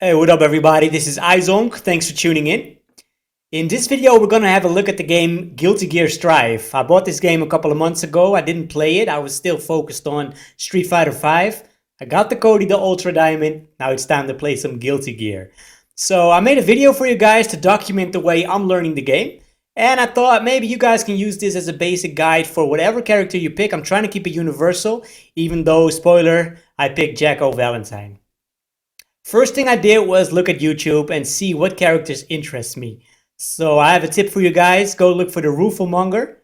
Hey, what up everybody? This is iZonk. Thanks for tuning in. In this video, we're gonna have a look at the game guiltygearstrive. I bought this game a couple of months ago. I didn't play it. I was still focused on Street Fighter V. I got the Cody the Ultra Diamond. Now it's time to play some Guilty Gear. So I made a video for you guys to document the way I'm learning the game. And I thought maybe you guys can use this as a basic guide for whatever character you pick. I'm trying to keep it universal, even though, spoiler, I picked JackO Valentine. First thing I did was look at YouTube and see what characters interest me. So I have a tip for you guys. Go look for the Rooflemonger.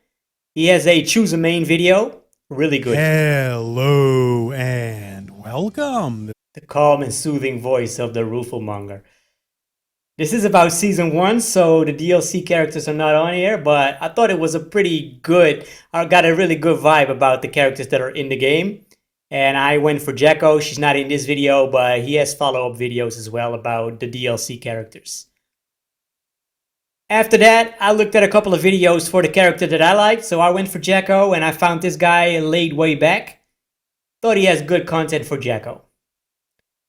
He has a choose a main video. Really good. Hello and welcome. The calm and soothing voice of the Rooflemonger. This is about season 1, so the DLC characters are not on here, but I thought it was a pretty good, I got a really good vibe about the characters that are in the game. And I went for JackO. She's not in this video, but he has follow-up videos as well about the DLC characters. After that, I looked at a couple of videos for the character that I liked, so I went for JackO and I found this guy laid way back. Thought he has good content for JackO.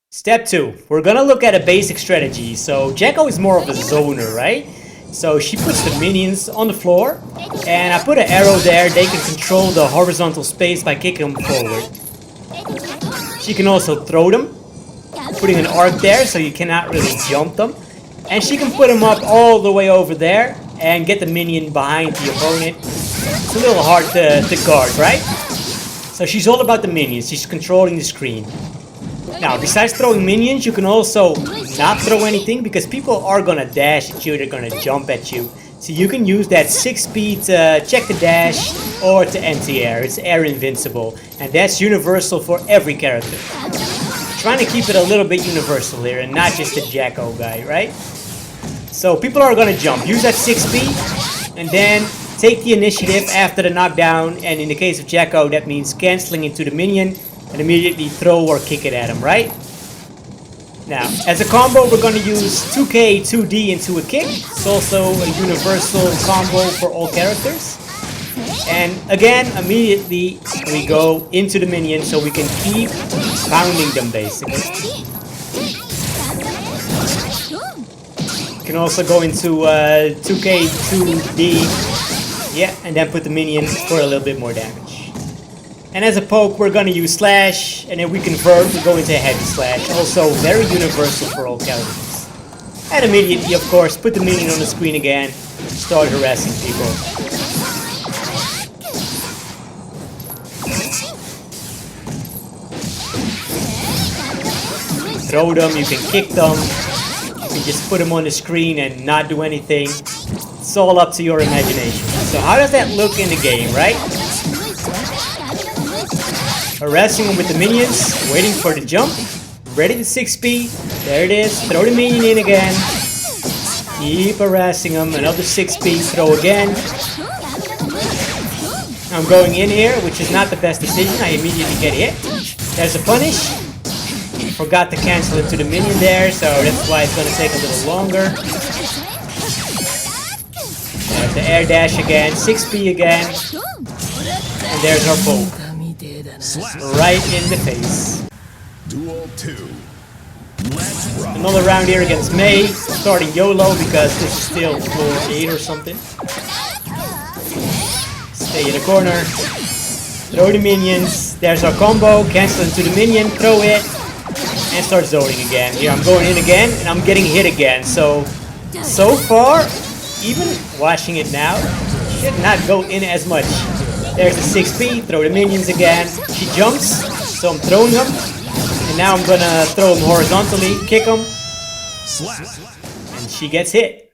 Step 2, we're gonna look at a basic strategy. So JackO is more of a zoner, right? So she puts the minions on the floor, and I put an arrow there. They can control the horizontal space by kicking them forward. She can also throw them, putting an arc there so you cannot really jump them. And she can put them up all the way over there and get the minion behind the opponent. It's a little hard to guard, right? So she's all about the minions. She's controlling the screen. Now, besides throwing minions, you can also not throw anything because people are gonna dash at you, they're gonna jump at you. So you can use that 6 speed to check the dash or to anti-air. It's air invincible, and that's universal for every character. Trying to keep it a little bit universal here and not just a JackO guy, right? So people are gonna jump. Use that 6 speed and then take the initiative after the knockdown, and in the case of JackO, that means canceling into the minion and immediately throw or kick it at him, right? Now, as a combo, we're going to use 2K, 2D into a kick. It's also a universal combo for all characters. And again, immediately we go into the minion so we can keep pounding them basically. You can also go into 2K, 2D, yeah, and then put the minion for a little bit more damage. And as a poke, we're going to use slash, and then we convert to go into a heavy slash. Also very universal for all characters. And immediately, of course, put the minion on the screen again, start harassing people. Throw them, you can kick them, you can just put them on the screen and not do anything. It's all up to your imagination. So how does that look in the game, right? Harassing them with the minions, waiting for the jump, ready to 6 speed, there it is, throw the minion in again, keep harassing them, another 6 speed, throw again. I'm going in here, which is not the best decision, I immediately get hit. There's a punish, forgot to cancel it to the minion there, so that's why it's going to take a little longer. There's the air dash again, 6 speed again, and there's our poke. Right in the face. Duel 2. Another round here against May, starting YOLO because this is still floor 8 or something. Stay in the corner. Throw the minions. There's our combo. Cancel into the minion, throw it, and start zoning again. Here I'm going in again, and I'm getting hit again. So far, even watching it now, should not go in as much. There's the 6 speed, throw the minions again. She jumps, so I'm throwing them. And now I'm gonna throw them horizontally, kick them. And she gets hit.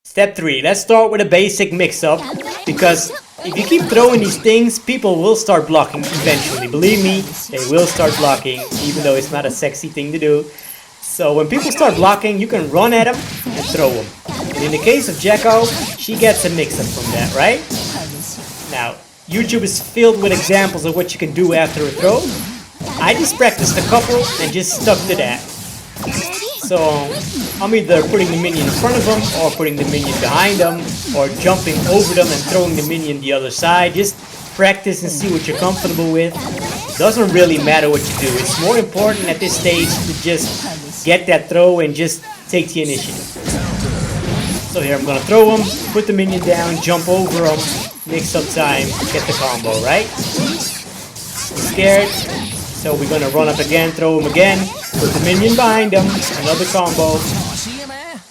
Step 3, let's start with a basic mix-up. Because if you keep throwing these things, people will start blocking eventually. Believe me, they will start blocking, even though it's not a sexy thing to do. So when people start blocking, you can run at them and throw them. And in the case of JackO, she gets a mix-up from that, right? Now, YouTube is filled with examples of what you can do after a throw. I just practiced a couple and just stuck to that. So, I'm either putting the minion in front of them, or putting the minion behind them, or jumping over them and throwing the minion the other side. Just practice and see what you're comfortable with. Doesn't really matter what you do. It's more important at this stage to just get that throw and just take the initiative. So here I'm gonna throw him, put the minion down, jump over him, mix up time, get the combo, right? Scared, so we're gonna run up again, throw him again, put the minion behind him, another combo.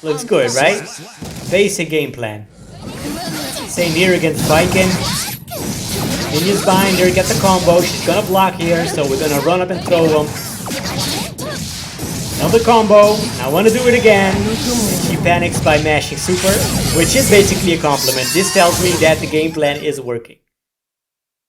Looks good, right? Basic game plan. Same here against Viking. Minions behind her, get the combo, she's gonna block here, so we're gonna run up and throw him. Another combo, I want to do it again. And she panics by mashing super, which is basically a compliment. This tells me that the game plan is working.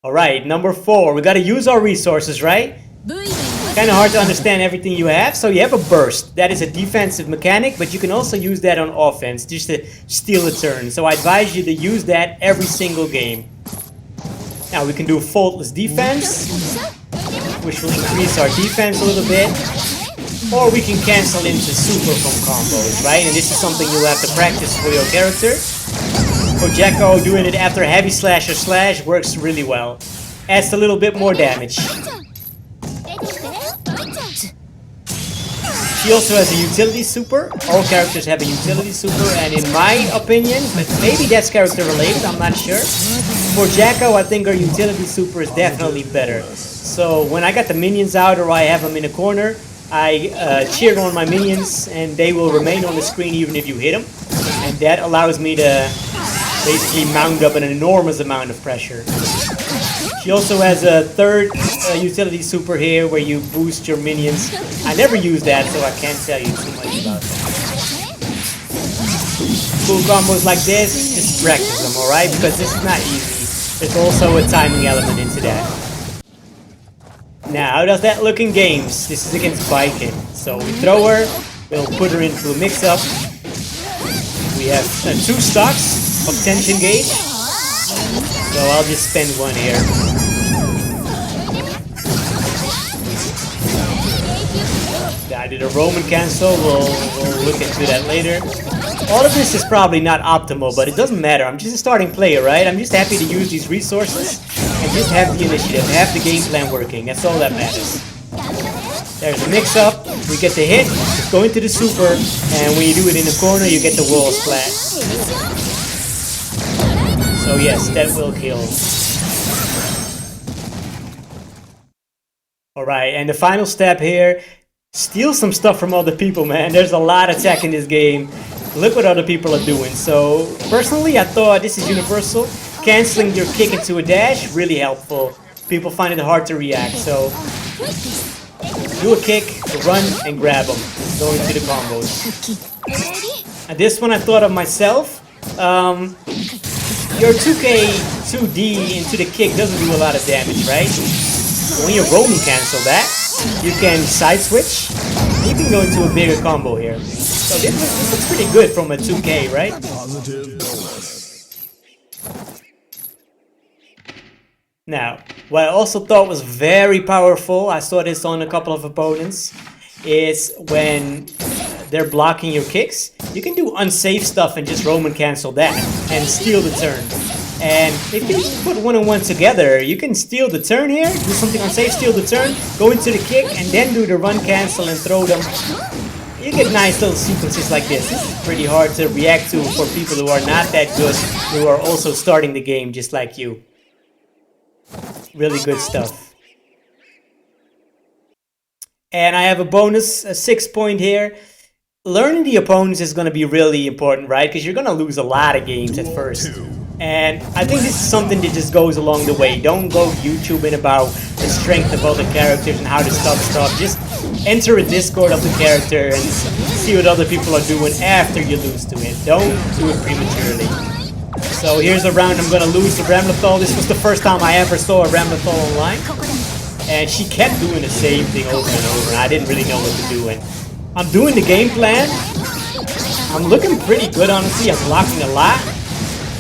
Alright, number 4, we gotta use our resources, right? Kind of hard to understand everything you have. So you have a burst. That is a defensive mechanic, but you can also use that on offense just to steal a turn. So I advise you to use that every single game. Now we can do faultless defense, which will increase our defense a little bit. Or we can cancel into super from combos, right? And this is something you'll have to practice for your character. For JackO, doing it after a heavy slash or slash works really well. Adds a little bit more damage. She also has a utility super. All characters have a utility super, and in my opinion, but maybe that's character related, I'm not sure. For JackO, I think her utility super is definitely better. So when I got the minions out or I have them in a corner, I cheer on my minions and they will remain on the screen even if you hit them. And that allows me to basically mount up an enormous amount of pressure. She also has a third utility super here where you boost your minions. I never use that, so I can't tell you too much about that. Cool combos like this, just practice them, alright? Because this is not easy. There's also a timing element into that. Now, how does that look in games? This is against Viking. So we throw her, we'll put her into a mix-up. We have 2 stocks of tension gauge. So I'll just spend 1 here. I did a Roman cancel, we'll look into that later. All of this is probably not optimal, but it doesn't matter. I'm just a starting player, right? I'm just happy to use these resources and just have the initiative, have the game plan working. That's all that matters. There's a mix-up, we get the hit, just go into the super, and when you do it in the corner, you get the wall splat. So yes, that will kill. Alright, and the final step here, steal some stuff from other people, man. There's a lot of tech in this game. Look what other people are doing. So, personally, I thought this is universal. Canceling your kick into a dash, really helpful. People find it hard to react, so do a kick, run, and grab them. Go into the combos. And this one I thought of myself. Your 2K 2D into the kick doesn't do a lot of damage, right? When you Roman cancel that, you can side switch. You can go into a bigger combo here. So this looks pretty good from a 2K, right? Now, what I also thought was very powerful, I saw this on a couple of opponents, is when they're blocking your kicks, you can do unsafe stuff and just Roman cancel that and steal the turn. And if you put 1 and 1 together, you can steal the turn here, do something unsafe, steal the turn, go into the kick, and then do the run cancel and throw them. You get nice little sequences like this. This is pretty hard to react to for people who are not that good, who are also starting the game just like you. Really good stuff. And I have a bonus, a 6 point here. Learning the opponents is going to be really important, right? Because you're going to lose a lot of games at first. And I think this is something that just goes along the way. Don't go YouTubing about the strength of other characters and how to stop stuff. Just enter a Discord of the character and see what other people are doing after you lose to it. Don't do it prematurely. So here's a round I'm going to lose to Ramlethal. This was the first time I ever saw a Ramlethal online. And she kept doing the same thing over and over. And I didn't really know what to do. And I'm doing the game plan. I'm looking pretty good, honestly. I'm blocking a lot.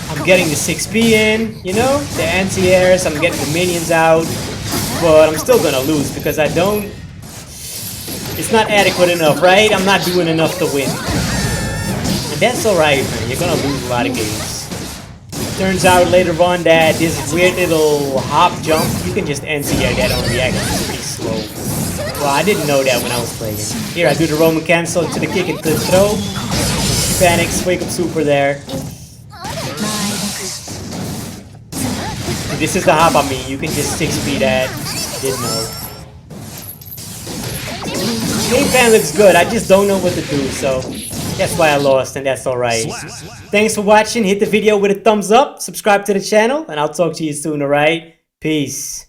I'm getting the 6p in, you know, the anti-airs, I'm getting the minions out, but I'm still gonna lose because I don't, it's not adequate enough, right? I'm not doing enough to win. And that's alright, man, you're gonna lose a lot of games. Turns out later on that this weird little hop jump, you can just anti-air that on reaction, it's pretty slow. Well, I didn't know that when I was playing. Here, I do the Roman cancel to the kick and to the throw. She panics, wake up super there. And this is the hop on me. You can just 6-speed that. Didn't know. Game plan looks good. I just don't know what to do, so that's why I lost, and that's alright. Thanks for watching. Hit the video with a thumbs up, subscribe to the channel, and I'll talk to you soon, alright? Peace.